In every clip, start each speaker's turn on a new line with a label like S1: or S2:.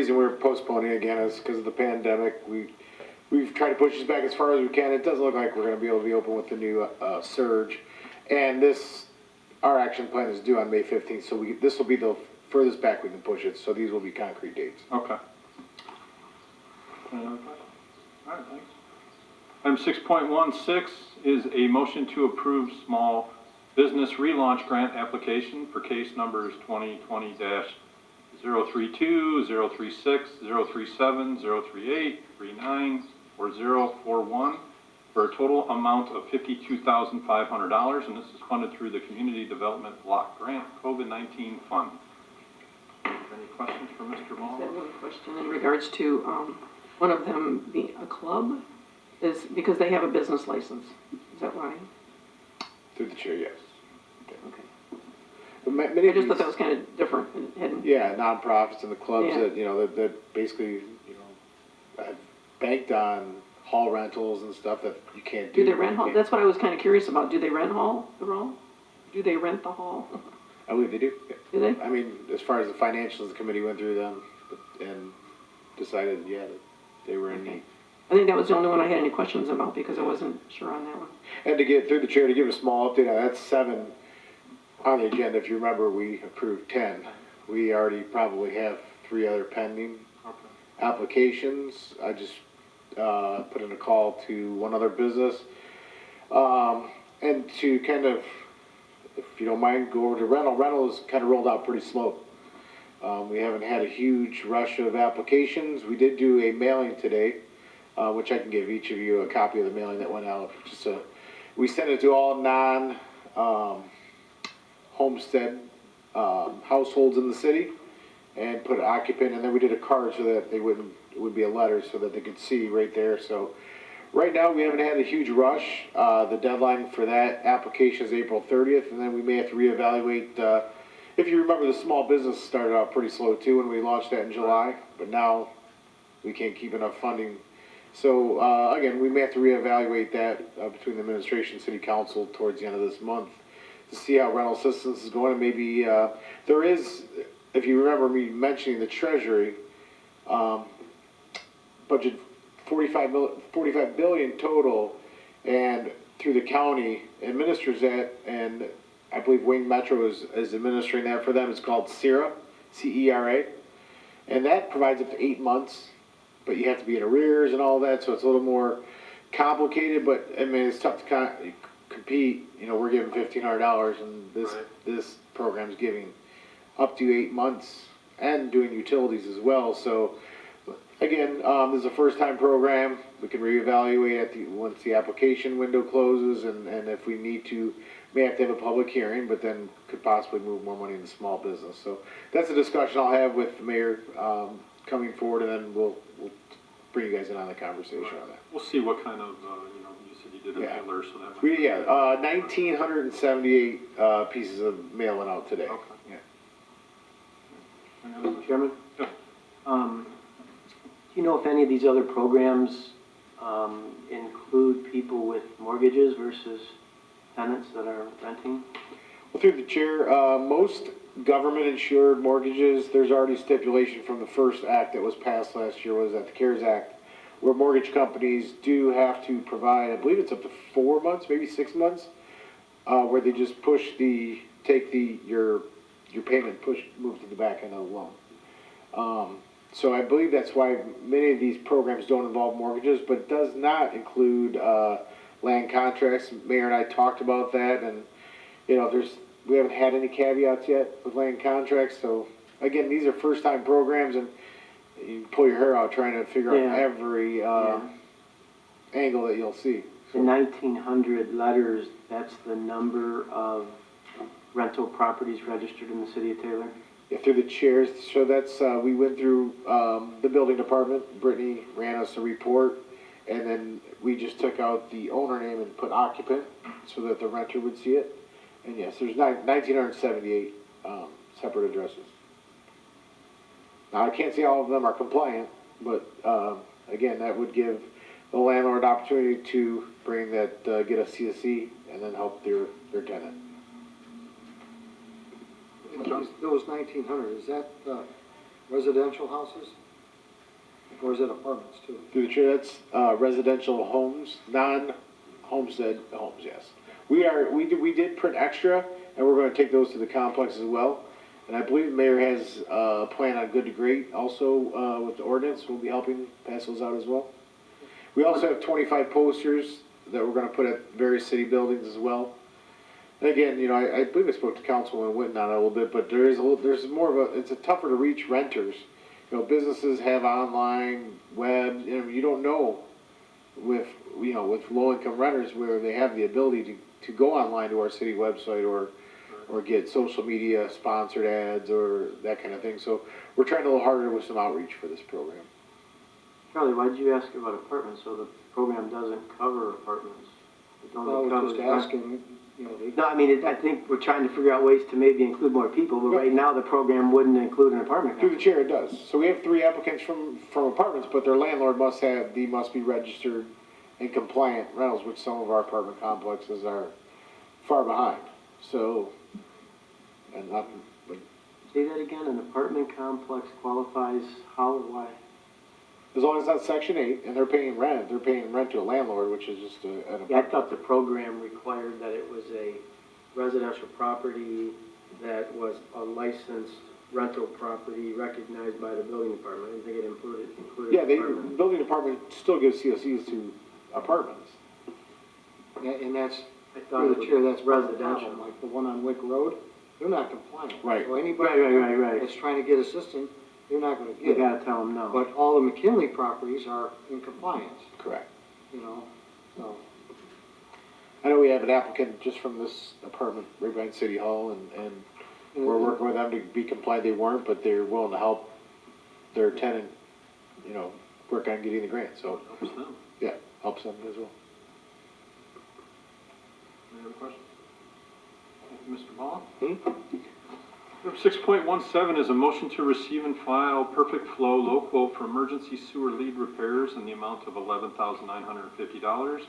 S1: reason we're postponing again is because of the pandemic. We've tried to push this back as far as we can. It doesn't look like we're going to be able to be open with the new surge. And our action plan is due on May 15th, so this will be the furthest back we can push it. So these will be concrete dates.
S2: Okay. Any other questions? All right, thanks. Item 6.16 is a motion to approve small business relaunch grant application for case numbers 2020-032, 036, 037, 038, 39, or 041 for a total amount of $52,500, and this is funded through the Community Development Block Grant COVID-19 Fund. Any questions for Mr. Mullins?
S3: I have one question in regards to one of them being a club, is because they have a business license. Is that why?
S1: Through the chair, yes.
S3: Okay.
S1: But many
S3: I just thought that was kind of different.
S1: Yeah, nonprofits and the clubs
S3: Yeah.
S1: that basically have banked on hall rentals and stuff that you can't do.
S3: Do they rent hall? That's what I was kind of curious about. Do they rent the hall? Do they rent the hall?
S1: I believe they do. Yeah.
S3: Do they?
S1: I mean, as far as the financials, the committee went through them and decided, that they were in need.
S3: I think that was the only one I had any questions about because I wasn't sure on that one.
S1: And to get through the chair to give a small update on that's 7 on the agenda. If you remember, we approved 10. We already probably have 3 other pending applications. I just put in a call to one other business and to kind of, if you don't mind, go over to rental. Rental is kind of rolled out pretty slow. We haven't had a huge rush of applications. We did do a mailing today, which I can give each of you a copy of the mailing that went out. We sent it to all non-homestead households in the city and put an occupant, and then we did a card so that it would be a letter so that they could see right there. So right now we haven't had a huge rush. The deadline for that application is April 30th, and then we may have to reevaluate. If you remember, the small business started out pretty slow too when we launched that in July, but now we can't keep enough funding. So again, we may have to reevaluate that between the administration and city council towards the end of this month to see how rental assistance is going. And maybe there is, if you remember me mentioning the Treasury budget, 45 billion total, and through the county administers that, and I believe Wayne Metro is administering that for them. It's called CERA, C-E-R-A, and that provides up to 8 months, but you have to be in arrears and all that, so it's a little more complicated. But I mean, it's tough to compete. We're giving $1,500, and this program's giving up to 8 months and doing utilities as well. So again, this is a first-time program. We can reevaluate once the application window closes, and if we need to, may have to have a public hearing, but then could possibly move more money into small business. So that's a discussion I'll have with the mayor coming forward, and then we'll bring you guys in on the conversation on that.
S2: We'll see what kind of, you said you did a mailer, so that might
S1: 1,978 pieces of mail went out today.
S2: Okay.
S1: Yeah.
S4: Mr. Chairman?
S2: Yeah.
S4: Do you know if any of these other programs include people with mortgages versus tenants that are renting?
S1: Well, through the chair, most government-insured mortgages, there's already stipulation from the first act that was passed last year, was that the CARES Act, where mortgage companies do have to provide, I believe it's up to 4 months, maybe 6 months, where they just take your payment, move to the back end of the loan. So I believe that's why many of these programs don't involve mortgages, but it does not include land contracts. Mayor and I talked about that, and we haven't had any caveats yet with land contracts. So again, these are first-time programs, and you pull your hair out trying to figure out every angle that you'll see.
S4: The 1,900 letters, that's the number of rental properties registered in the city of Taylor?
S1: Yeah, through the chairs. So that's, we went through the building department. Brittany ran us a report, and then we just took out the owner name and put occupant so that the renter would see it. And yes, there's 1,978 separate addresses. Now, I can't say all of them are compliant, but again, that would give the landlord opportunity to bring that, get a CSE, and then help their tenant.
S5: Those 1,900, is that residential houses? Or is it apartments too?
S1: Through the chair, that's residential homes, non-homestead homes, yes. We did print extra, and we're gonna take those to the complex as well. And I believe the mayor has a plan on good to great also with the ordinance, we'll be helping pass those out as well. We also have 25 posters that we're gonna put at various city buildings as well. And again, you know, I believe I spoke to Councilman Witten on it a little bit, but there's more of a, it's a tougher to reach renters. You know, businesses have online, web, you know, you don't know with, you know, with low-income renters where they have the ability to go online to our city website or get social media sponsored ads or that kind of thing. So we're trying a little harder with some outreach for this program.
S4: Charlie, why did you ask about apartments? So the program doesn't cover apartments? It only
S5: Well, I was
S4: covers
S5: just
S4: rent-
S5: asking, you know,
S4: No, I mean, I think we're trying to figure out ways to maybe include more people, but right now the program wouldn't include an apartment
S1: Through the
S4: complex.
S1: chair, it does. So we have 3 applicants from apartments, but their landlord must be registered and compliant rentals, which some of our apartment complexes are far behind. So, and not, but
S4: Say that again, an apartment complex qualifies how or why?
S1: as long as that's section 8 and they're paying rent to a landlord, which is just an
S4: Yeah, I
S1: apartment.
S4: thought the program required that it was a residential property that was a licensed rental property recognized by the building department. I didn't think it included
S1: Yeah, the
S4: apartment.
S1: building department still gives COCs to apartments.
S5: and that's,
S4: I thought
S5: through
S4: it
S5: the
S4: was
S5: chair, that's part of the
S4: residential.
S5: problem, like the one on Wick Road, they're not compliant.
S1: Right.
S5: So anybody
S4: Right.
S5: that's trying to get assistance, they're not gonna
S4: You
S5: get it.
S4: gotta tell them no.
S5: But all the McKinley properties are in compliance,
S1: Correct.
S5: you know, so.
S1: I know we have an applicant just from this apartment right behind City Hall, and we're working with them to be compliant. They weren't, but they're willing to help their tenant, you know, work on getting the grant. So,
S2: Helps them.
S1: yeah, helps them as well.
S2: Any other questions? Mr. Ball? 6.17 is a motion to receive and file Perfect Flow low quote for emergency sewer lead repairs in the amount of $11,950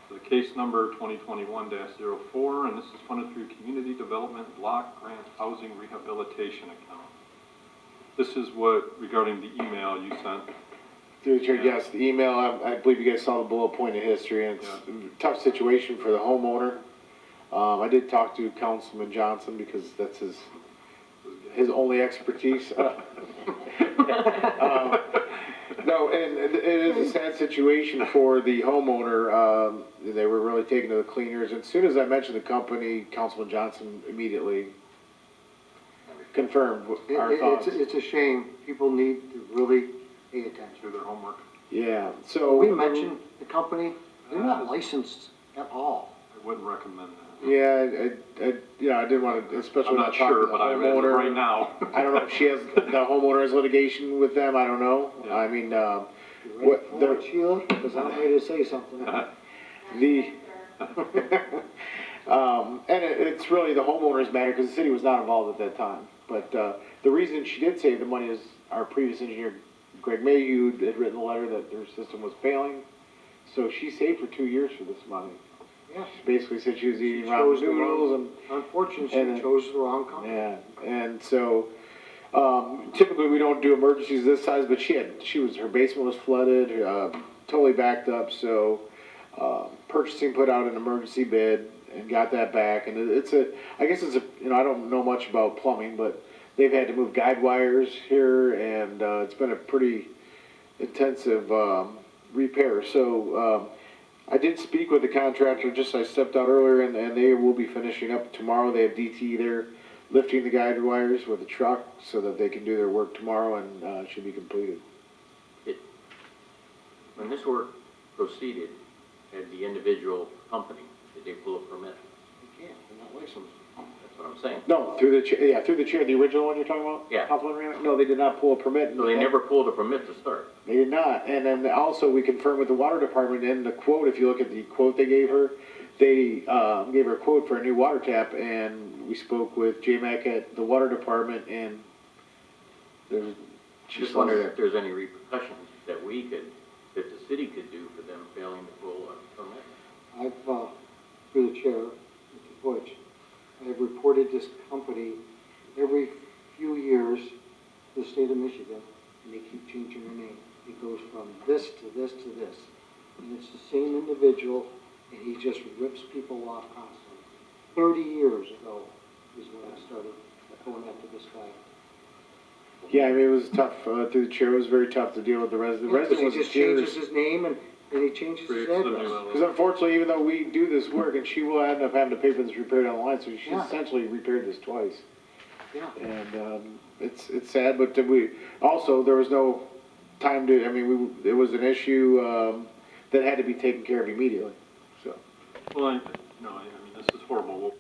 S2: for the case number 2021-04, and this is funded through Community Development Block Grant Housing Rehabilitation Account. This is what, regarding the email you sent.
S1: Through the chair, yes, the email, I believe you guys saw the bullet point of history, and it's a tough situation for the homeowner. I did talk to Councilman Johnson because that's his only expertise. No, and it is a sad situation for the homeowner. They were really taken to the cleaners. As soon as I mentioned the company, Councilman Johnson immediately confirmed our thoughts.
S5: It's a shame, people need to really pay attention.
S2: Do their homework.
S1: Yeah, so.
S5: We mentioned the company, they're not licensed at all.
S2: I wouldn't recommend that.
S1: Yeah, I didn't want to, especially
S2: I'm
S1: when I
S2: not
S1: talked to
S2: sure,
S1: the
S2: but I read it
S1: homeowner.
S2: right now.
S1: I don't know if the homeowner has litigation with them, I don't know.
S2: Yeah.
S1: I mean,
S5: You
S1: what,
S5: ready for it, Sheila? Because I'm ready to say something.
S1: and it's really the homeowner's matter, because the city was not involved at that time. But, the reason she did save the money is our previous engineer, Greg Mayhew, had written a letter that their system was failing. So she saved for 2 years for this money.
S5: Yeah.
S1: She basically said she was eating
S5: She
S1: ramen
S5: chose the
S1: noodles
S5: wrong-
S1: and
S5: Unfortunately,
S1: and-
S5: she chose the wrong company.
S1: yeah, and so, typically we don't do emergencies this size, but her basement was flooded, totally backed up, so, purchasing put out an emergency bid and got that back, and I guess it's you know, I don't know much about plumbing, but they've had to move guide wires here, and, it's been a pretty intensive, repair, so, I did speak with the contractor, I stepped out earlier, and they will be finishing up tomorrow. They have DT there lifting the guide wires with a truck so that they can do their work tomorrow, and should be completed.
S6: When this work proceeded, had the individual company, did they pull a permit?
S5: You can't, they're not licensed.
S6: That's what I'm saying.
S1: No, through the chair, the original one you're talking about?
S6: Yeah.
S1: Councilman Randall? No, they did not pull a permit.
S6: So they never pulled a permit to start?
S1: They did not, and then also we confirmed with the water department in the quote, if you look at the quote they gave her, they, gave her a quote for a new water tap, and we spoke with J-Mac at the water department, and there's.
S6: Just wondered if there's any repercussions that the city could do for them failing to pull a permit?
S5: I've, through the chair, Mr. Butch, I've reported this company every few years to the state of Michigan, and they keep changing their name. It goes from this to this to this. And it's the same individual, and he just rips people off constantly. 30 years ago is when I started going after this guy.
S1: Yeah, I mean, it was tough, through the chair, it was very tough to deal with the resident. The resident
S5: He
S1: was
S5: just
S1: here.
S5: changes his name and he changes his
S2: Creates a new
S5: address.
S2: element.
S1: Because unfortunately, even though we do this work, and she will end up having to pay for this repaired online, so she
S5: Yeah.
S1: essentially repaired this twice.
S5: Yeah.
S1: And, it's sad, but there was no time to, I mean, it was an issue, that had to be taken care of immediately, so.
S2: Well, I mean, this is horrible.